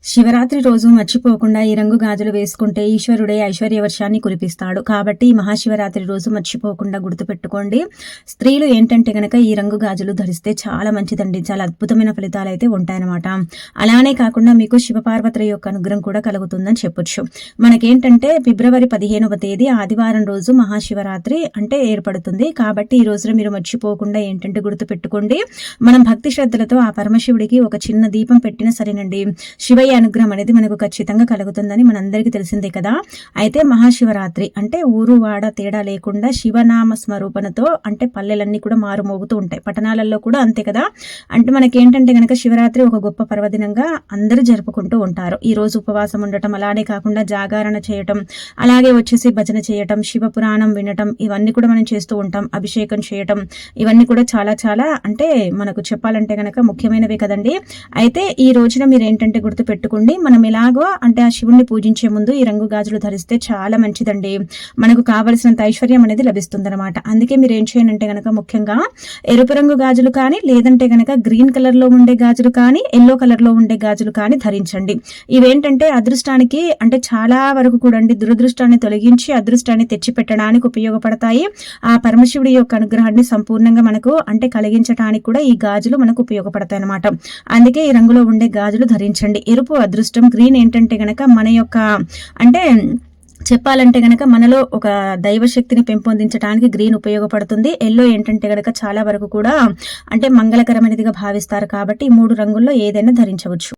శివరాత్రి రోజు మర్చిపోకుండా ఈ రంగు గాజులు వేసుకుంటే ఈశ్వరుడే ఐశ్వర్య వర్షాన్ని కురిపిస్తాడు. కాబట్టి ఈ మహాశివరాత్రి రోజు మర్చిపోకుండా గుర్తుపెట్టుకోండి. స్త్రీలు ఏంటంటే గనక ఈ రంగు గాజులు ధరిస్తే చాలా మంచిదండి. చాలా అద్భుతమైన ఫలితాలు అయితే ఉంటాయన్నమాట. అలానే కాకుండా మీకు శివపార్వతుల యొక్క అనుగ్రహం కూడా కలుగుతుందని చెప్పొచ్చు. మనకేంటంటే ఫిబ్రవరి 15వ తేదీ ఆదివారం రోజు మహాశివరాత్రి అంటే ఏర్పడుతుంది. కాబట్టి ఈ రోజున మీరు మర్చిపోకుండా ఏంటంటే గుర్తుపెట్టుకోండి. మనం భక్తి శ్రద్ధలతో ఆ పరమశివుడికి ఒక చిన్న దీపం పెట్టినా సరేనండి, శివయ్య అనుగ్రహం అనేది మనకు ఖచ్చితంగా కలుగుతుందని మనందరికీ తెలిసిందే కదా. అయితే మహాశివరాత్రి అంటే ఊరు వాడ తేడా లేకుండా శివనామ స్వరూపణతో అంటే పల్లెలన్నీ కూడా మారుమోగుతూ ఉంటాయి. పట్టణాలలో కూడా అంతే కదా. అంటే మనకేంటంటే గనక శివరాత్రి ఒక గొప్ప పర్వదినంగా అందరూ జరుపుకుంటూ ఉంటారు. ఈ రోజు ఉపవాసం ఉండటం, అలానే కాకుండా జాగరణ చేయటం, అలాగే వచ్చేసి భజన చేయటం, శివ పురాణం వినటం, ఇవన్నీ కూడా మనం చేస్తూ ఉంటాం. అభిషేకం చేయటం, ఇవన్నీ కూడా చాలా చాలా అంటే మనకు చెప్పాలంటే గనక ముఖ్యమైనవే కదండి. అయితే ఈ రోజున మీరు ఏంటంటే గుర్తు పెట్టుకోండి, మనం ఎలాగో అంటే ఆ శివుణ్ణి పూజించే ముందు ఈ రంగు గాజులు ధరిస్తే చాలా మంచిదండి. మనకు కావలసినంత ఐశ్వర్యం అనేది లభిస్తుంది అనమాట. అందుకే మీరు ఏం చేయండి అంటే గనక ముఖ్యంగా ఎరుపు రంగు గాజులు కానీ, లేదంటే గనక గ్రీన్ కలర్ లో ఉండే గాజులు కానీ, ఎల్లో కలర్ లో ఉండే గాజులు కానీ ధరించండి. ఇవేంటంటే అదృష్టానికి అంటే చాలా వరకు కూడా దురదృష్టాన్ని తొలగించి అదృష్టాన్ని తెచ్చి పెట్టడానికి ఉపయోగపడతాయి. ఆ పరమశివుడి యొక్క అనుగ్రహాన్ని సంపూర్ణంగా మనకు అంటే కలిగించడానికి కూడా ఈ గాజులు మనకు ఉపయోగపడతాయి అనమాట. అందుకే ఈ రంగులో ఉండే గాజులు ధరించండి. ఎరుపు అదృష్టం, గ్రీన్ ఏంటంటే గనక మన యొక్క అంటే చెప్పాలంటే గనక మనలో ఒక దైవశక్తిని పెంపొందించడానికి గ్రీన్ ఉపయోగపడుతుంది. ఎల్లో ఏంటంటే గనక చాలా వరకు కూడా అంటే మంగళకరమైనదిగా భావిస్తారు. కాబట్టి ఈ 3 రంగుల్లో ఏదైనా ధరించవచ్చు.